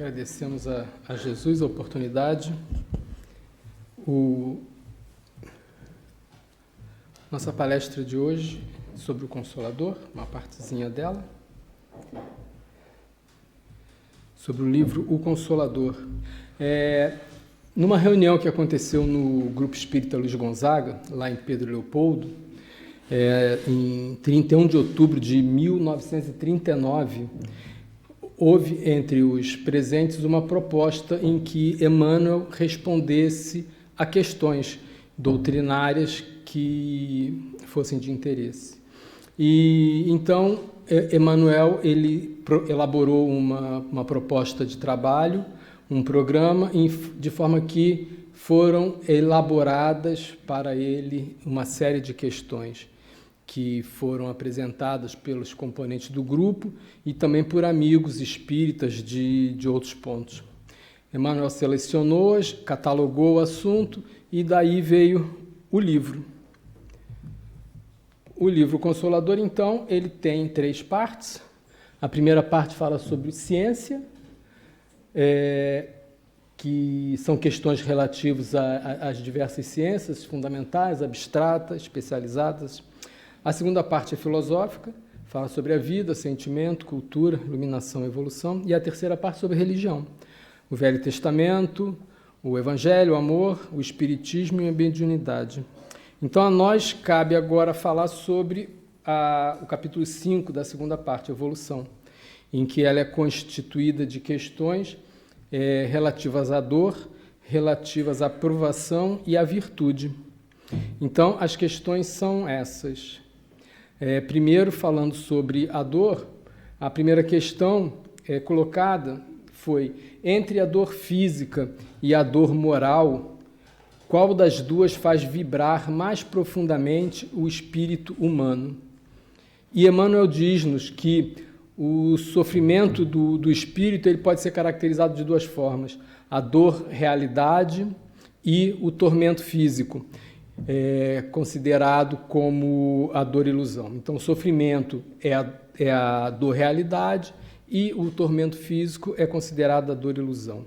Agradecemos a Jesus a oportunidade. Nossa palestra de hoje sobre o Consolador, uma partezinha dela, sobre o livro O Consolador. Numa reunião que aconteceu no Grupo Espírita Luiz Gonzaga, lá em Pedro Leopoldo, em 31 de outubro de 1939, houve entre os presentes uma proposta em que Emmanuel respondesse a questões doutrinárias que fossem de interesse. E então Emmanuel ele elaborou uma proposta de trabalho, um programa, de forma que foram elaboradas para ele uma série de questões que foram apresentadas pelos componentes do grupo e também por amigos espíritas de outros pontos. Emmanuel selecionou, catalogou o assunto e daí veio o livro. O livro Consolador, então, ele tem 3 partes. A primeira parte fala sobre ciência, que são questões relativas às diversas ciências fundamentais, abstratas, especializadas. A segunda parte é filosófica, fala sobre a vida, sentimento, cultura, iluminação e evolução. E a terceira parte sobre religião, o Velho Testamento, o Evangelho, o amor, o Espiritismo e a mediunidade. Então, a nós cabe agora falar sobre o capítulo 5 da segunda parte, evolução, em que ela é constituída de questões relativas à dor, relativas à provação e à virtude. Então, as questões são essas. Primeiro, falando sobre a dor, a primeira questão colocada foi: entre a dor física e a dor moral, qual das duas faz vibrar mais profundamente o espírito humano? E Emmanuel diz-nos que o sofrimento do espírito ele pode ser caracterizado de 2 formas: a dor realidade e o tormento físico, considerado como a dor ilusão. Então, o sofrimento é a dor realidade e o tormento físico é considerado a dor ilusão.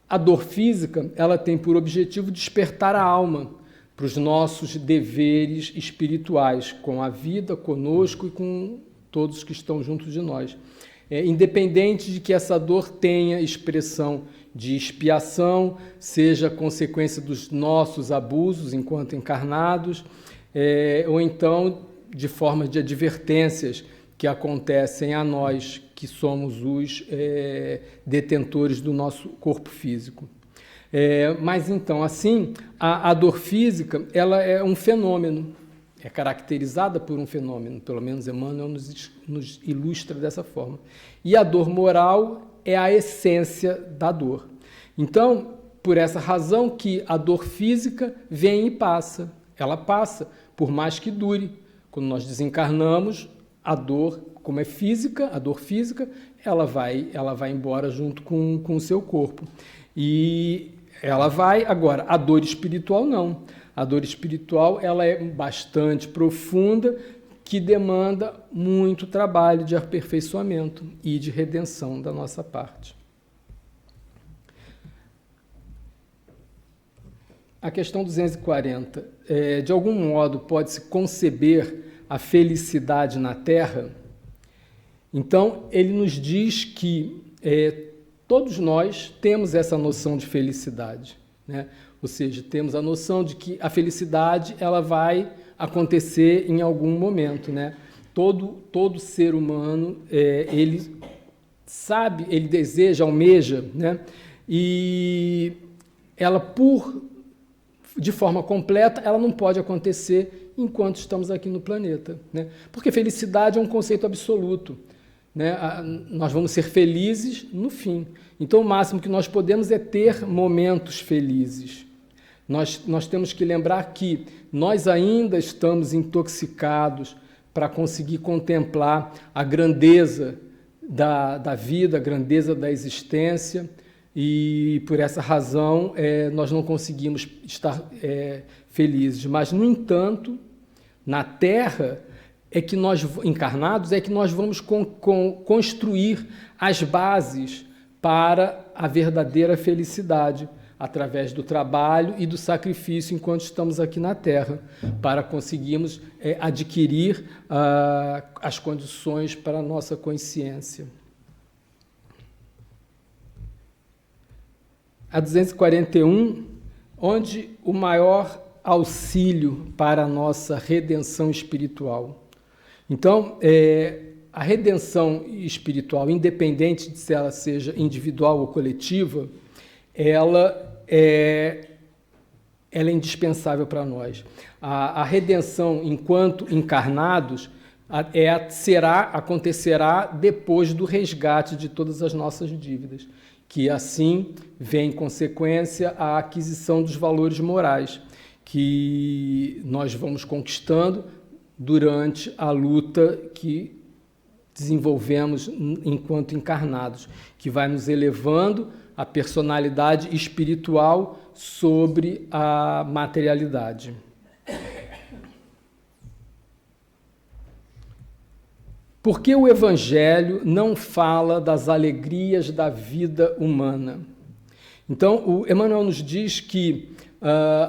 A dor física, ela tem por objetivo despertar a alma para os nossos deveres espirituais, com a vida, conosco e com todos que estão junto de nós. Independente de que essa dor tenha expressão de expiação, seja consequência dos nossos abusos enquanto encarnados, ou então de forma de advertências que acontecem a nós, que somos os detentores do nosso corpo físico. Mas então, assim, a dor física ela é um fenômeno, é caracterizada por um fenômeno, pelo menos Emmanuel nos ilustra dessa forma. E a dor moral é a essência da dor. Então, por essa razão que a dor física vem e passa. Ela passa, por mais que dure. Quando nós desencarnamos, a dor, como é física, a dor física, ela vai embora junto com o seu corpo. E ela vai, agora, a dor espiritual não. A dor espiritual ela é bastante profunda, que demanda muito trabalho de aperfeiçoamento e de redenção da nossa parte. A questão 240. De algum modo, pode-se conceber a felicidade na Terra? Então, ele nos diz que todos nós temos essa noção de felicidade, né? Ou seja, temos a noção de que a felicidade ela vai acontecer em algum momento, né? Todo ser humano, ele sabe, ele deseja, almeja, né? E ela, de forma completa, ela não pode acontecer enquanto estamos aqui no planeta, né? Porque felicidade é um conceito absoluto, né? Nós vamos ser felizes no fim. Então, o máximo que nós podemos é ter momentos felizes. Nós temos que lembrar que nós ainda estamos intoxicados para conseguir contemplar a grandeza da vida, a grandeza da existência, e por essa razão nós não conseguimos estar felizes. Mas, no entanto, na Terra, que nós, encarnados, é que nós vamos construir as bases para a verdadeira felicidade, através do trabalho e do sacrifício enquanto estamos aqui na Terra, para conseguirmos adquirir as condições para a nossa consciência. A 241, onde o maior auxílio para a nossa redenção espiritual. Então, a redenção espiritual, independente de se ela seja individual ou coletiva, ela é indispensável para nós. A redenção enquanto encarnados acontecerá depois do resgate de todas as nossas dívidas, que assim vem em consequência a aquisição dos valores morais que nós vamos conquistando durante a luta que desenvolvemos enquanto encarnados, que vai nos elevando a personalidade espiritual sobre a materialidade. Por que o Evangelho não fala das alegrias da vida humana? Então, o Emmanuel nos diz que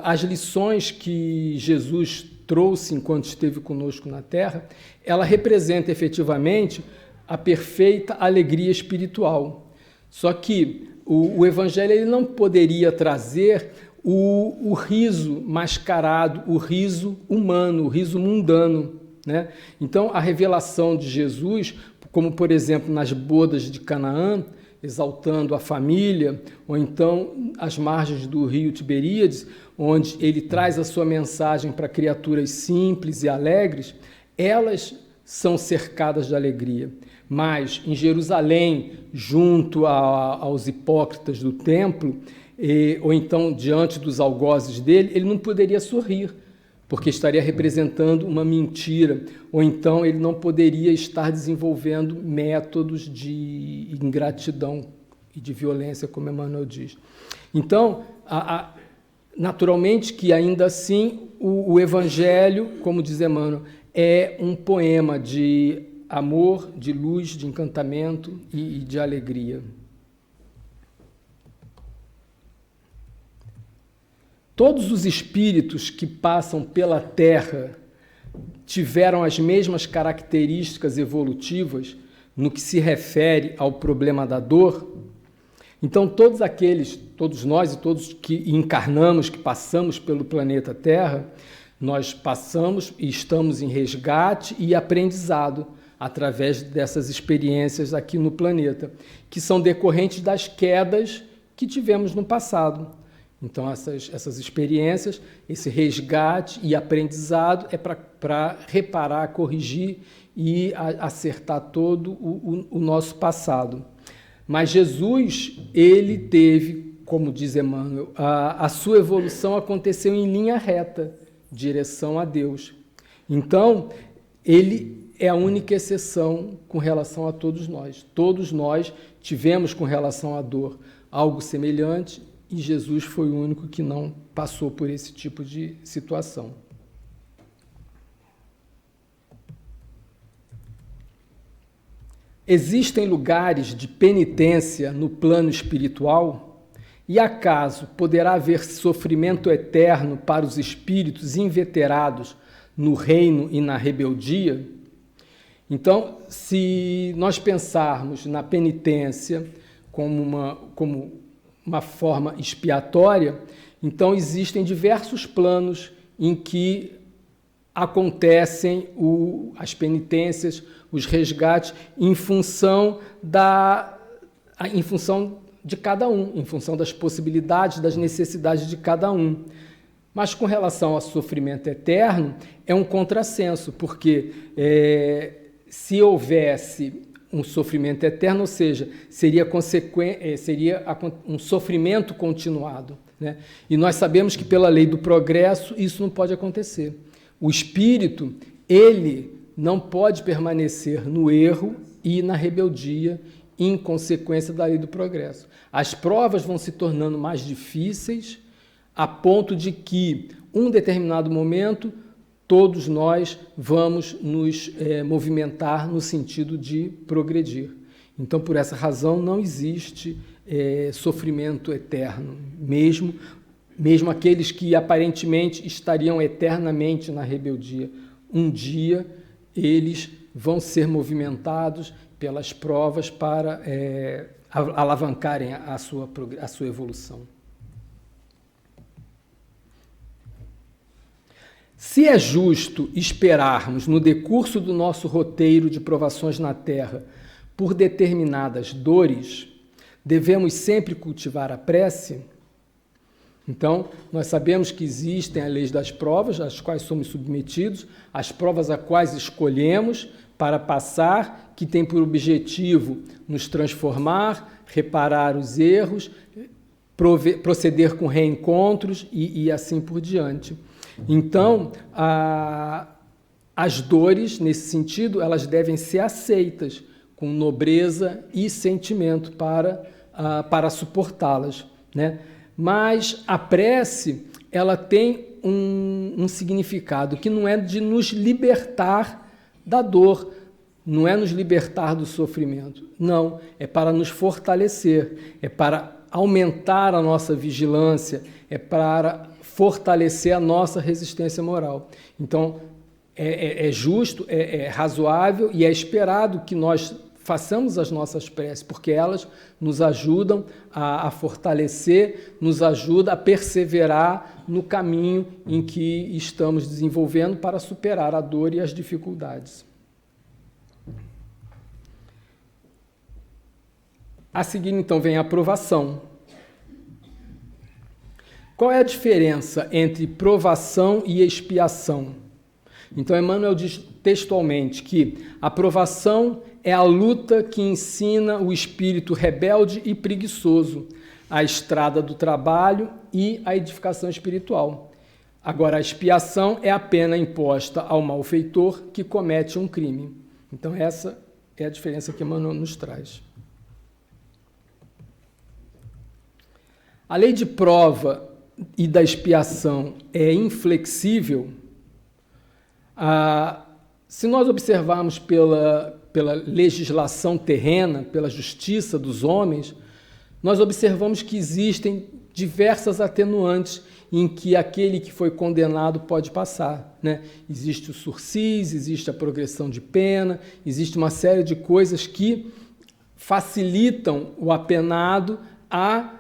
as lições que Jesus trouxe enquanto esteve conosco na Terra, ela representa efetivamente a perfeita alegria espiritual. Só que o Evangelho ele não poderia trazer o riso mascarado, o riso humano, o riso mundano, né? Então, a revelação de Jesus, como por exemplo nas bodas de Canaã, exaltando a família, ou então às margens do rio Tiberíades, onde ele traz a sua mensagem para criaturas simples e alegres, elas são cercadas de alegria. Mas em Jerusalém, junto aos hipócritas do templo, ou então diante dos algozes dele, ele não poderia sorrir, porque estaria representando uma mentira, ou então ele não poderia estar desenvolvendo métodos de ingratidão e de violência, como Emmanuel diz. Então, naturalmente que ainda assim o Evangelho, como diz Emmanuel, é um poema de amor, de luz, de encantamento e de alegria. Todos os espíritos que passam pela Terra tiveram as mesmas características evolutivas no que se refere ao problema da dor. Então, todos nós e todos que encarnamos, que passamos pelo planeta Terra, nós passamos e estamos em resgate e aprendizado através dessas experiências aqui no planeta, que são decorrentes das quedas que tivemos no passado. Então, essas experiências, esse resgate e aprendizado é para reparar, corrigir e acertar todo o nosso passado. Mas Jesus, ele teve, como diz Emmanuel, a sua evolução aconteceu em linha reta, direção a Deus. Então, ele é a única exceção com relação a todos nós. Todos nós tivemos com relação à dor algo semelhante, e Jesus foi o único que não passou por esse tipo de situação. Existem lugares de penitência no plano espiritual? E acaso poderá haver sofrimento eterno para os espíritos inveterados no reino e na rebeldia? Então, se nós pensarmos na penitência como uma forma expiatória, então existem diversos planos em que acontecem as penitências, os resgates, em função de cada um, em função das possibilidades, das necessidades de cada um. Mas com relação ao sofrimento eterno, é um contrassenso, porque se houvesse um sofrimento eterno, ou seja, seria um sofrimento continuado, né? E nós sabemos que pela lei do progresso isso não pode acontecer. O espírito, ele não pode permanecer no erro e na rebeldia em consequência da lei do progresso. As provas vão se tornando mais difíceis a ponto de que, um determinado momento, todos nós vamos nos movimentar no sentido de progredir. Então, por essa razão, não existe sofrimento eterno, mesmo aqueles que aparentemente estariam eternamente na rebeldia. Um dia, eles vão ser movimentados pelas provas para alavancarem a sua evolução. Se é justo esperarmos, no decurso do nosso roteiro de provações na Terra, por determinadas dores, devemos sempre cultivar a prece? Então, nós sabemos que existem as leis das provas, às quais somos submetidos, as provas a quais escolhemos para passar, que tem por objetivo nos transformar, reparar os erros, proceder com reencontros e assim por diante. Então, as dores, nesse sentido, elas devem ser aceitas com nobreza e sentimento para suportá-las, né? Mas a prece, ela tem um significado que não é de nos libertar da dor, não é nos libertar do sofrimento, não, é para nos fortalecer, é para aumentar a nossa vigilância, é para fortalecer a nossa resistência moral. Então, é justo, é razoável e é esperado que nós façamos as nossas preces, porque elas nos ajudam a fortalecer, nos ajudam a perseverar no caminho em que estamos desenvolvendo para superar a dor e as dificuldades. A seguir, então, vem a provação. Qual é a diferença entre provação e expiação? Então, Emmanuel diz textualmente que a provação é a luta que ensina o espírito rebelde e preguiçoso, a estrada do trabalho e a edificação espiritual. Agora, a expiação é a pena imposta ao malfeitor que comete um crime. Então, essa é a diferença que Emmanuel nos traz. A lei de prova e da expiação é inflexível. Se nós observarmos pela legislação terrena, pela justiça dos homens, nós observamos que existem diversas atenuantes em que aquele que foi condenado pode passar, né? Existe o sursis, existe a progressão de pena, existe uma série de coisas que facilitam o apenado a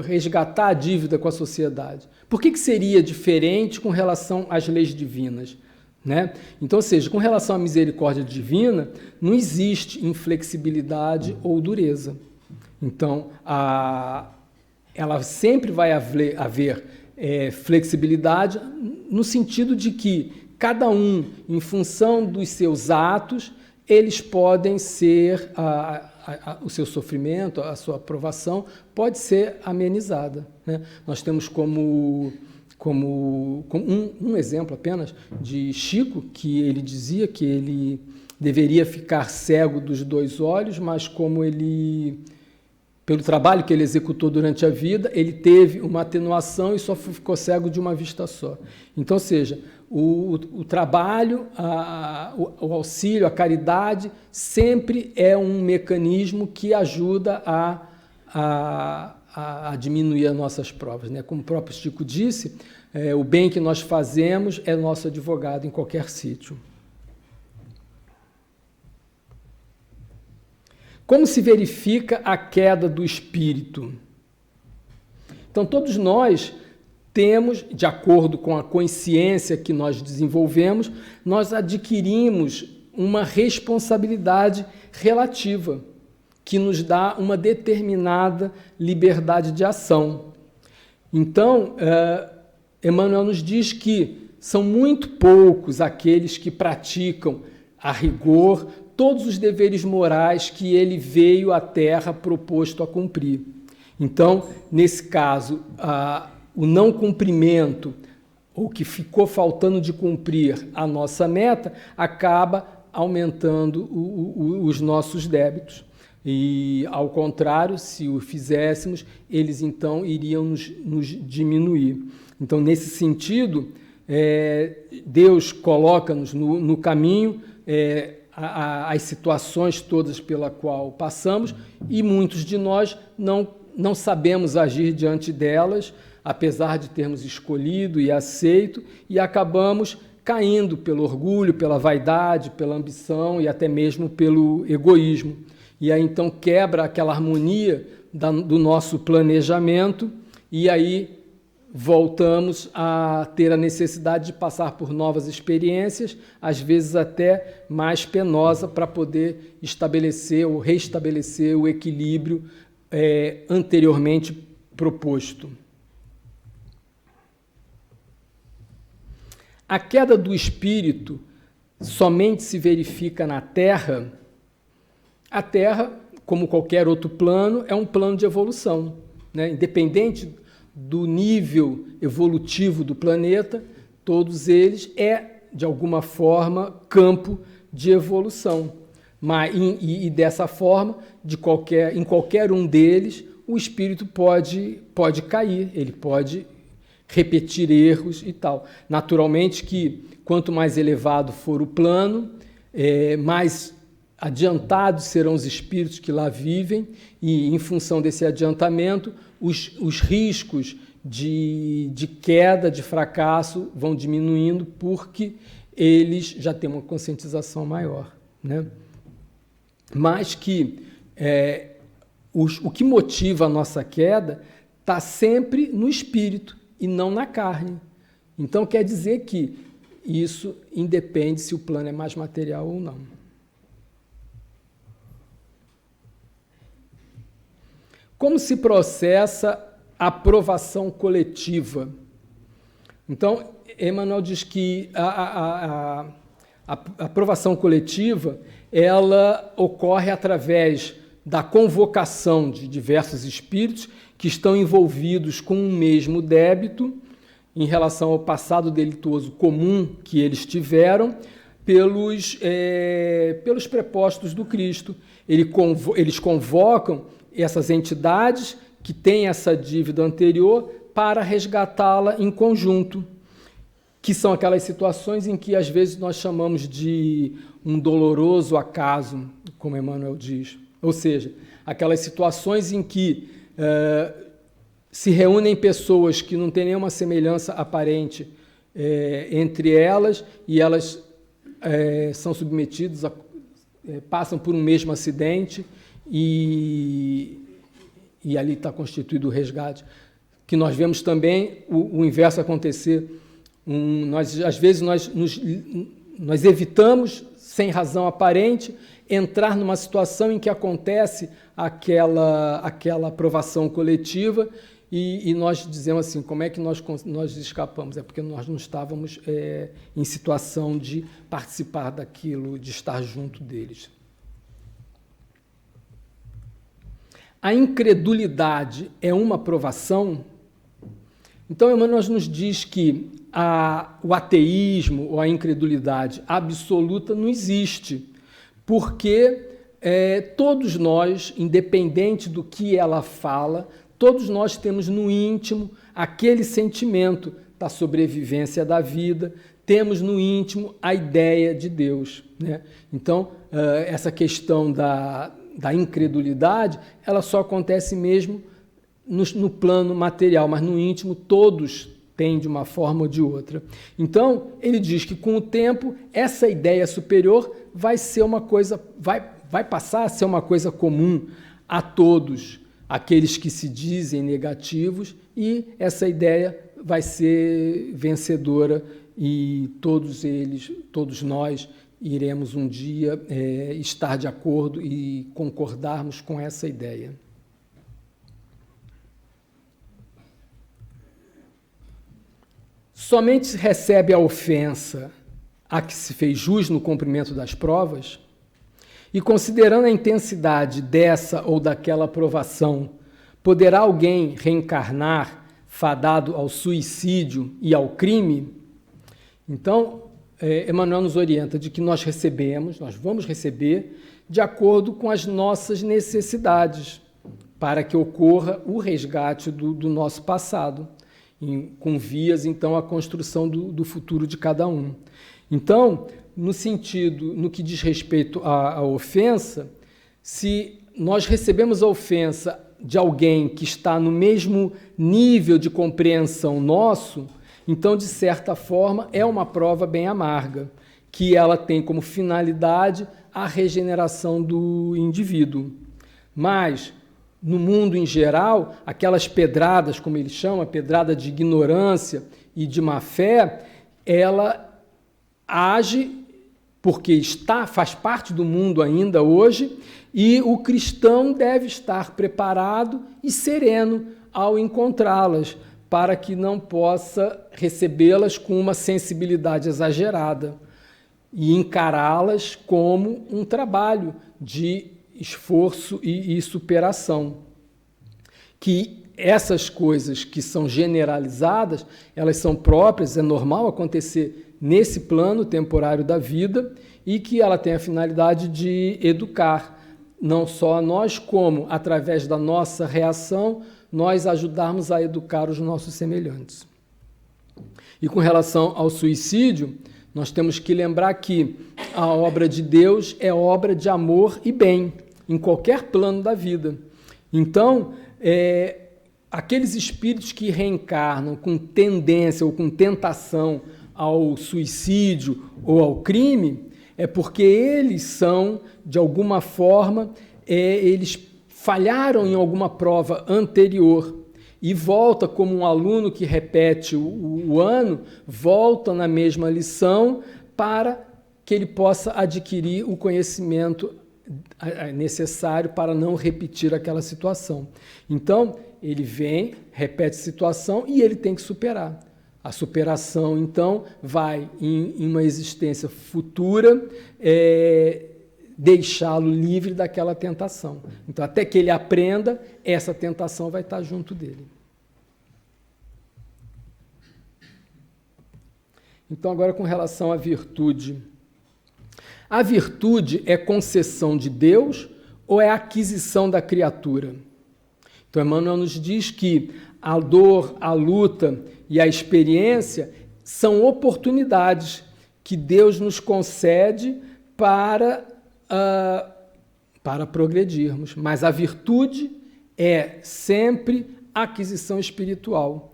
resgatar a dívida com a sociedade. Por que seria diferente com relação às leis divinas? Né? Então, ou seja, com relação à misericórdia divina, não existe inflexibilidade ou dureza. Então, ela sempre vai haver flexibilidade no sentido de que cada um, em função dos seus atos, eles podem ser, o seu sofrimento, a sua provação, pode ser amenizada, né? Nós temos como um exemplo apenas de Chico, que ele dizia que ele deveria ficar cego dos dois olhos, mas como pelo trabalho que ele executou durante a vida, ele teve uma atenuação e só ficou cego de uma vista só. Então, ou seja, o trabalho, o auxílio, a caridade, sempre é um mecanismo que ajuda a diminuir as nossas provas, né? Como o próprio Chico disse, o bem que nós fazemos é nosso advogado em qualquer sítio. Como se verifica a queda do espírito? Então, todos nós temos, de acordo com a consciência que nós desenvolvemos, nós adquirimos uma responsabilidade relativa, que nos dá uma determinada liberdade de ação. Então, Emmanuel nos diz que são muito poucos aqueles que praticam a rigor todos os deveres morais que ele veio à Terra proposto a cumprir. Então, nesse caso, o não cumprimento, ou que ficou faltando de cumprir a nossa meta, acaba aumentando os nossos débitos. E, ao contrário, se o fizéssemos, eles então iriam nos diminuir. Então, nesse sentido, Deus coloca-nos no caminho, as situações todas pela qual passamos, e muitos de nós não sabemos agir diante delas, apesar de termos escolhido e aceito, e acabamos caindo pelo orgulho, pela vaidade, pela ambição e até mesmo pelo egoísmo. E aí então quebra aquela harmonia do nosso planejamento, e aí voltamos a ter a necessidade de passar por novas experiências, às vezes até mais penosa, para poder estabelecer ou restabelecer o equilíbrio anteriormente proposto. A queda do espírito somente se verifica na Terra. A Terra, como qualquer outro plano, é um plano de evolução, né? Independente do nível evolutivo do planeta, todos eles de alguma forma, campo de evolução. E dessa forma, em qualquer um deles, o espírito pode cair, ele pode repetir erros e tal. Naturalmente que, quanto mais elevado for o plano, mais adiantados serão os espíritos que lá vivem, e, em função desse adiantamento, os riscos de queda, de fracasso, vão diminuindo, porque eles já têm uma conscientização maior, né? Mas que o que motiva a nossa queda está sempre no espírito e não na carne. Então, quer dizer que isso independe se o plano é mais material ou não. Como se processa a aprovação coletiva? Então, Emmanuel diz que a aprovação coletiva ela ocorre através da convocação de diversos espíritos que estão envolvidos com um mesmo débito em relação ao passado delituoso comum que eles tiveram pelos prepostos do Cristo. Eles convocam essas entidades que têm essa dívida anterior para resgatá-la em conjunto, que são aquelas situações em que às vezes nós chamamos de um doloroso acaso, como Emmanuel diz. Ou seja, aquelas situações em que se reúnem pessoas que não têm nenhuma semelhança aparente entre elas, e elas são submetidas, passam por um mesmo acidente, e ali está constituído o resgate. Que nós vemos também o inverso acontecer. Às vezes nós evitamos, sem razão aparente, entrar numa situação em que acontece aquela aprovação coletiva, e nós dizemos assim, como é que nós escapamos? É porque nós não estávamos em situação de participar daquilo, de estar junto deles. A incredulidade é uma aprovação? Então, Emmanuel nos diz que o ateísmo ou a incredulidade absoluta não existe, porque todos nós, independente do que ela fala, todos nós temos no íntimo aquele sentimento da sobrevivência da vida, temos no íntimo a ideia de Deus, né? Então, essa questão da incredulidade, ela só acontece mesmo no plano material, mas no íntimo todos têm de uma forma ou de outra. Então, ele diz que com o tempo, essa ideia superior vai ser uma coisa, vai passar a ser uma coisa comum a todos aqueles que se dizem negativos, e essa ideia vai ser vencedora, e todos nós iremos um dia estar de acordo e concordarmos com essa ideia. Somente se recebe a ofensa a que se fez jus no cumprimento das provas, e considerando a intensidade dessa ou daquela provação, poderá alguém reencarnar fadado ao suicídio e ao crime? Então, Emmanuel nos orienta de que nós vamos receber de acordo com as nossas necessidades, para que ocorra o resgate do nosso passado, com vias, então, à construção do futuro de cada um. Então, no sentido, no que diz respeito à ofensa, se nós recebemos a ofensa de alguém que está no mesmo nível de compreensão nosso, então, de certa forma, é uma prova bem amarga, que ela tem como finalidade a regeneração do indivíduo. Mas, no mundo em geral, aquelas pedradas, como ele chama, pedrada de ignorância e de má fé, ela age porque faz parte do mundo ainda hoje, e o cristão deve estar preparado e sereno ao encontrá-las, para que não possa recebê-las com uma sensibilidade exagerada e encará-las como um trabalho de esforço e superação. Que essas coisas que são generalizadas, elas são próprias, é normal acontecer nesse plano temporário da vida, e que ela tem a finalidade de educar, não só a nós, como, através da nossa reação, nós ajudarmos a educar os nossos semelhantes. E com relação ao suicídio, nós temos que lembrar que a obra de Deus é obra de amor e bem, em qualquer plano da vida. Então, aqueles espíritos que reencarnam com tendência ou com tentação ao suicídio ou ao crime, é porque eles são, de alguma forma, eles falharam em alguma prova anterior e volta como um aluno que repete o ano, volta na mesma lição para que ele possa adquirir o conhecimento necessário para não repetir aquela situação. Então, ele vem, repete a situação e ele tem que superar. A superação, então, vai em uma existência futura deixá-lo livre daquela tentação. Então, até que ele aprenda, essa tentação vai estar junto dele. Então, agora com relação à virtude. A virtude é concessão de Deus ou é aquisição da criatura? Então, Emmanuel nos diz que a dor, a luta e a experiência são oportunidades que Deus nos concede para progredirmos. Mas a virtude é sempre aquisição espiritual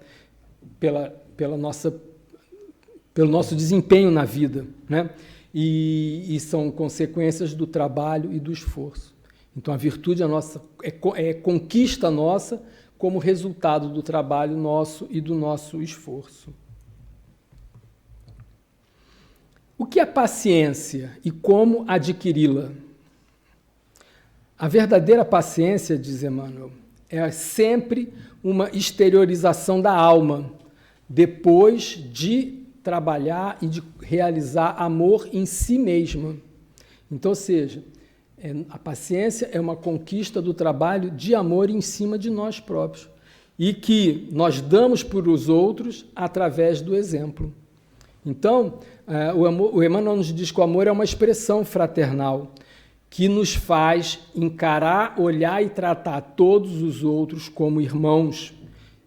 pelo nosso desempenho na vida, né? E são consequências do trabalho e do esforço. Então, a virtude é conquista nossa como resultado do trabalho nosso e do nosso esforço. O que é paciência e como adquiri-la? A verdadeira paciência, diz Emmanuel, é sempre uma exteriorização da alma, depois de trabalhar e de realizar amor em si mesma. Então, ou seja, a paciência é uma conquista do trabalho de amor em cima de nós próprios e que nós damos para os outros através do exemplo. Então, o Emmanuel nos diz que o amor é uma expressão fraternal que nos faz encarar, olhar e tratar todos os outros como irmãos,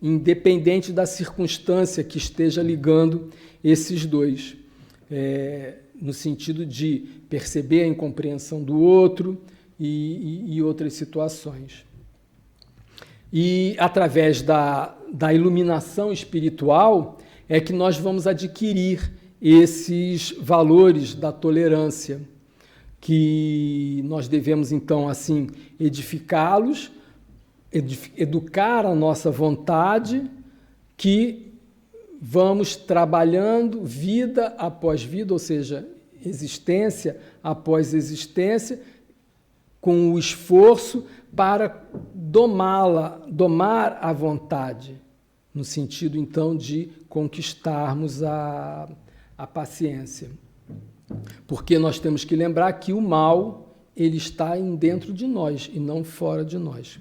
independente da circunstância que esteja ligando esses dois, no sentido de perceber a incompreensão do outro e outras situações. E através da iluminação espiritual é que nós vamos adquirir esses valores da tolerância, que nós devemos, então, assim, edificá-los, educar a nossa vontade, que vamos trabalhando vida após vida, ou seja, existência após existência, com o esforço para domar a vontade, no sentido, então, de conquistarmos a paciência. Porque nós temos que lembrar que o mal, ele está dentro de nós e não fora de nós.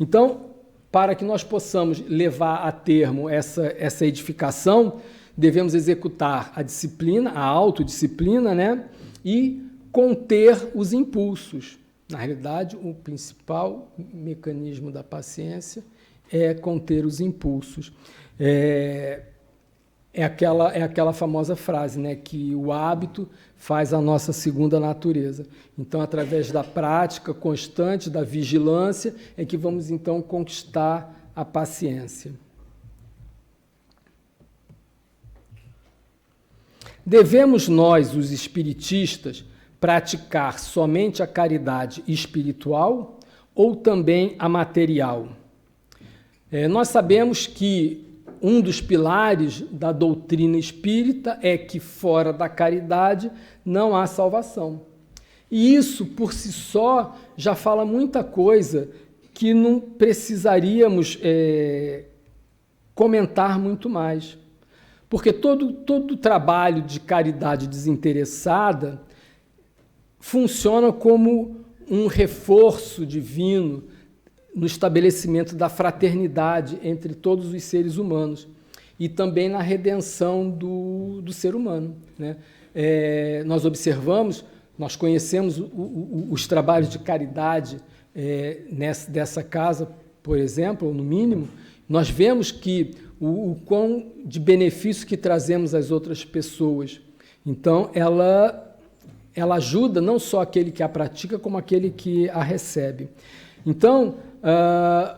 Então, para que nós possamos levar a termo essa edificação, devemos executar a disciplina, a autodisciplina, né? E conter os impulsos. Na realidade, o principal mecanismo da paciência é conter os impulsos. é aquela famosa frase, né, que o hábito faz a nossa segunda natureza. Então, através da prática constante, da vigilância, é que vamos então conquistar a paciência. Devemos nós, os espiritistas, praticar somente a caridade espiritual ou também a material? Nós sabemos que um dos pilares da doutrina espírita é que fora da caridade não há salvação. E isso, por si só, já fala muita coisa que não precisaríamos comentar muito mais. Porque todo trabalho de caridade desinteressada funciona como um reforço divino no estabelecimento da fraternidade entre todos os seres humanos e também na redenção do ser humano, né? Nós observamos, nós conhecemos os trabalhos de caridade dessa casa, por exemplo, ou no mínimo, nós vemos que o quão de benefício que trazemos às outras pessoas. Então, ela ajuda não só aquele que a pratica, como aquele que a recebe. Então,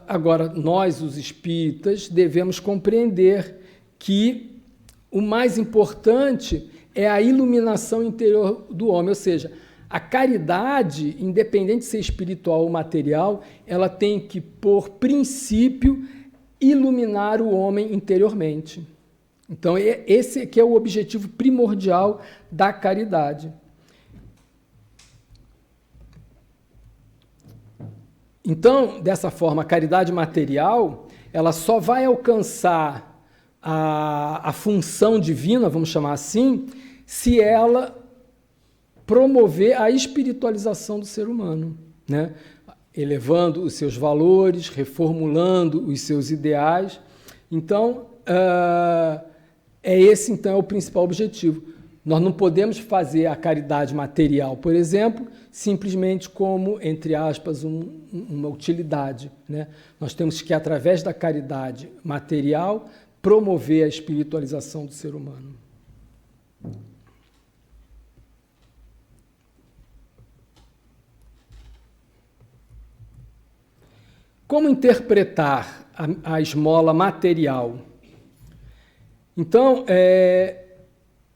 agora, nós, os espíritas, devemos compreender que o mais importante é a iluminação interior do homem, ou seja, a caridade, independente de ser espiritual ou material, ela tem que, por princípio, iluminar o homem interiormente. Então, esse que é o objetivo primordial da caridade. Então, dessa forma, a caridade material, ela só vai alcançar a função divina, vamos chamar assim, se ela promover a espiritualização do ser humano, né? Elevando os seus valores, reformulando os seus ideais. Então, esse então é o principal objetivo. Nós não podemos fazer a caridade material, por exemplo, simplesmente como, entre aspas, uma utilidade, né? Nós temos que, através da caridade material, promover a espiritualização do ser humano. Como interpretar a esmola material? Então,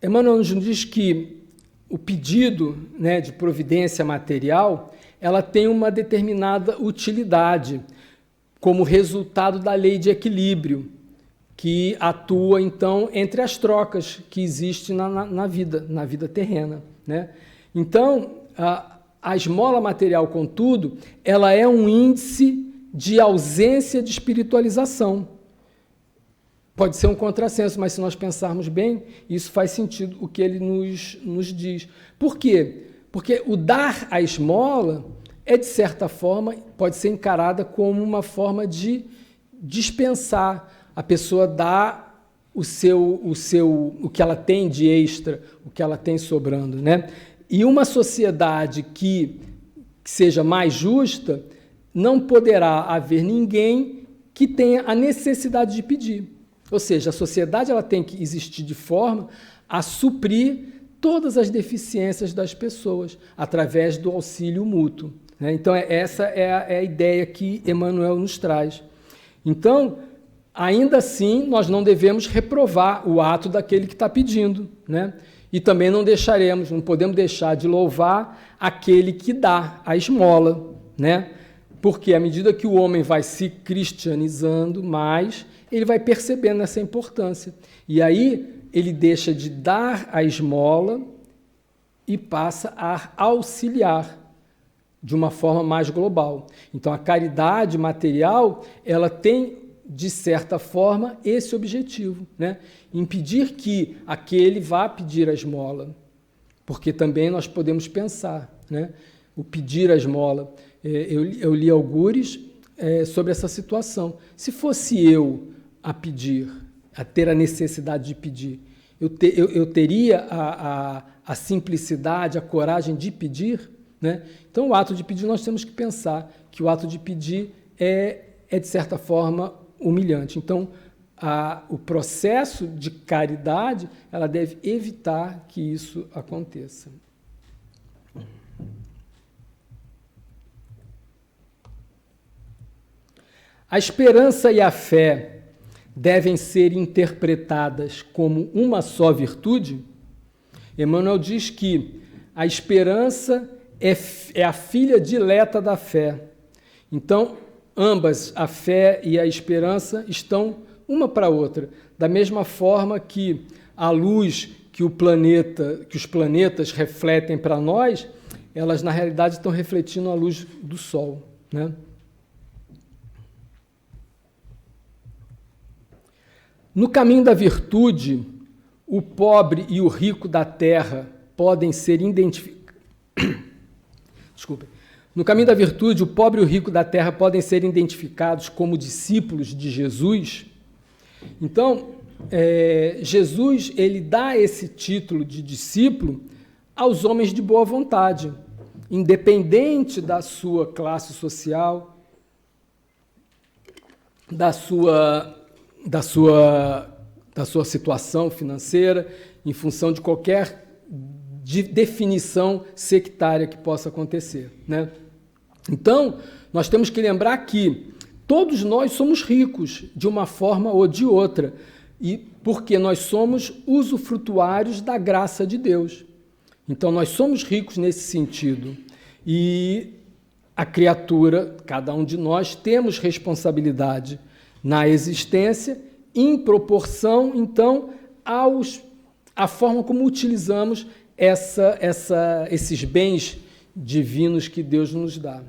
Emmanuel nos diz que o pedido, né, de providência material, ela tem uma determinada utilidade, como resultado da lei de equilíbrio, que atua, então, entre as trocas que existem na vida terrena, né? Então, a esmola material, contudo, ela é um índice de ausência de espiritualização. Pode ser um contrassenso, mas se nós pensarmos bem, isso faz sentido o que ele nos diz. Por quê? Porque o dar a esmola de certa forma, pode ser encarada como uma forma de dispensar. A pessoa dá o que ela tem de extra, o que ela tem sobrando, né? E uma sociedade que seja mais justa, não poderá haver ninguém que tenha a necessidade de pedir. Ou seja, a sociedade ela tem que existir de forma a suprir todas as deficiências das pessoas, através do auxílio mútuo, né? Então, essa é a ideia que Emmanuel nos traz. Então, ainda assim, nós não devemos reprovar o ato daquele que está pedindo, né? E também não podemos deixar de louvar aquele que dá a esmola, né? Porque à medida que o homem vai se cristianizando mais, ele vai percebendo essa importância. E aí ele deixa de dar a esmola e passa a auxiliar de uma forma mais global. Então, a caridade material, ela tem, de certa forma, esse objetivo, né? Impedir que aquele vá pedir a esmola, porque também nós podemos pensar, né? O pedir a esmola. Eu li algures sobre essa situação. Se fosse eu a pedir, a ter a necessidade de pedir, eu teria a simplicidade, a coragem de pedir, né? Então, o ato de pedir, nós temos que pensar que o ato de pedir é de certa forma, humilhante. Então, o processo de caridade, ela deve evitar que isso aconteça. A esperança e a fé devem ser interpretadas como uma só virtude? Emmanuel diz que a esperança é a filha dileta da fé. Então, ambas, a fé e a esperança, estão uma para a outra. Da mesma forma que a luz que os planetas refletem para nós, elas na realidade estão refletindo a luz do Sol, né? No caminho da virtude, o pobre e o rico da terra podem ser identificados. Desculpe. No caminho da virtude, o pobre e o rico da terra podem ser identificados como discípulos de Jesus. Então, Jesus, ele dá esse título de discípulo aos homens de boa vontade, independente da sua classe social, da sua situação financeira, em função de qualquer definição sectária que possa acontecer, né? Então, nós temos que lembrar que todos nós somos ricos, de uma forma ou de outra, e porque nós somos usufrutuários da graça de Deus. Então, nós somos ricos nesse sentido. E a criatura, cada um de nós, temos responsabilidade na existência, em proporção, então, à forma como utilizamos esses bens divinos que Deus nos dá.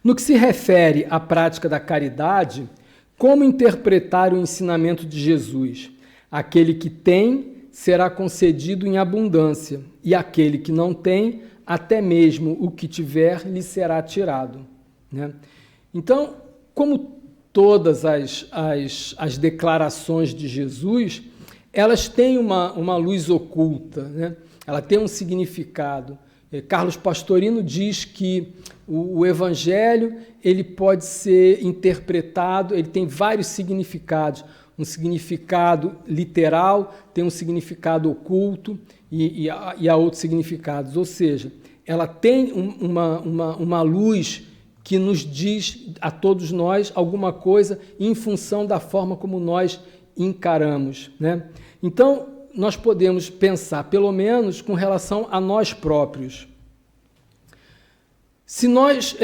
No que se refere à prática da caridade, como interpretar o ensinamento de Jesus? Aquele que tem será concedido em abundância, e aquele que não tem, até mesmo o que tiver lhe será tirado, né? Então, como todas as declarações de Jesus, elas têm uma luz oculta, né? Ela tem um significado. Carlos Pastorino diz que o Evangelho ele pode ser interpretado, ele tem vários significados, um significado literal, tem um significado oculto e há outros significados, ou seja, ela tem uma luz que nos diz a todos nós alguma coisa em função da forma como nós encaramos, né? Então, nós podemos pensar, pelo menos, com relação a nós próprios. Se nós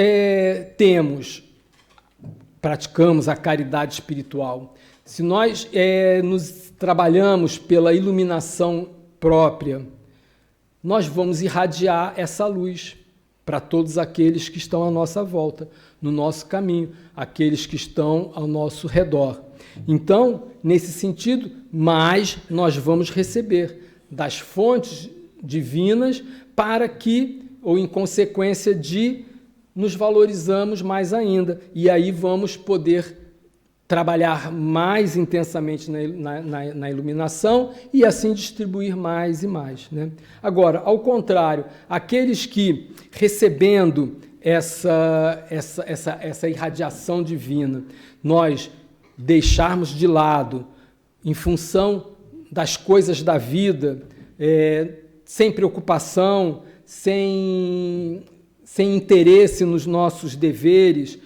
praticamos a caridade espiritual, se nós nos trabalhamos pela iluminação própria, nós vamos irradiar essa luz para todos aqueles que estão à nossa volta, no nosso caminho, aqueles que estão ao nosso redor. Então, nesse sentido, mais nós vamos receber das fontes divinas para que, ou em consequência de, nos valorizamos mais ainda. E aí vamos poder trabalhar mais intensamente na iluminação e assim distribuir mais e mais, né? Agora, ao contrário, aqueles que, recebendo essa irradiação divina, nós deixarmos de lado, em função das coisas da vida, sem preocupação, sem interesse nos nossos deveres,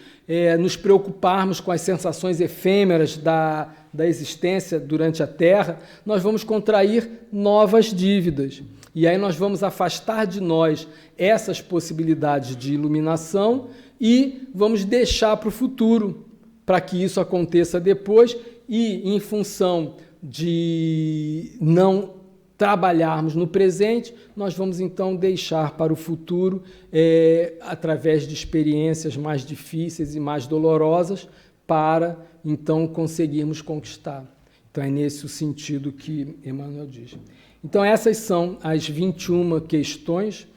nos preocuparmos com as sensações efêmeras da existência durante a Terra, nós vamos contrair novas dívidas. E aí nós vamos afastar de nós essas possibilidades de iluminação e vamos deixar para o futuro, para que isso aconteça depois e, em função de não trabalharmos no presente, nós vamos então deixar para o futuro, através de experiências mais difíceis e mais dolorosas, para então conseguirmos conquistar. Então é nesse o sentido que Emmanuel diz. Então essas são as 21 questões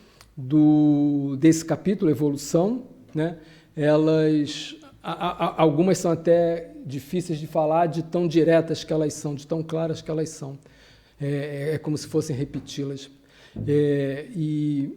desse capítulo, Evolução, né? Algumas são até difíceis de falar, de tão diretas que elas são, de tão claras que elas são. É como se fossem repeti-las. E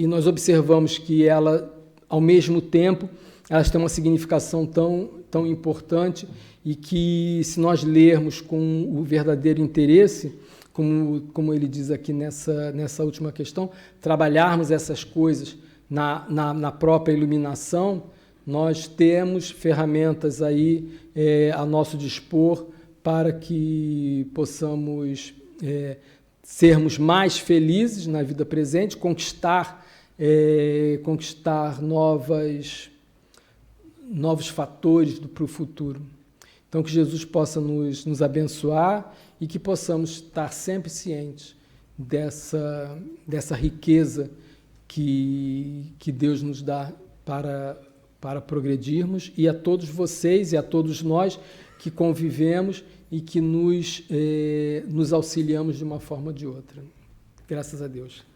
nós observamos que ela, ao mesmo tempo, elas têm uma significação tão importante e que, se nós lermos com o verdadeiro interesse, como ele diz aqui nessa última questão, trabalharmos essas coisas na própria iluminação, nós temos ferramentas aí a nosso dispor para que possamos sermos mais felizes na vida presente, conquistar novos fatores para o futuro. Então, que Jesus possa nos abençoar e que possamos estar sempre cientes dessa riqueza que Deus nos dá para progredirmos, e a todos vocês e a todos nós que convivemos e que nos auxiliamos de uma forma ou de outra. Graças a Deus.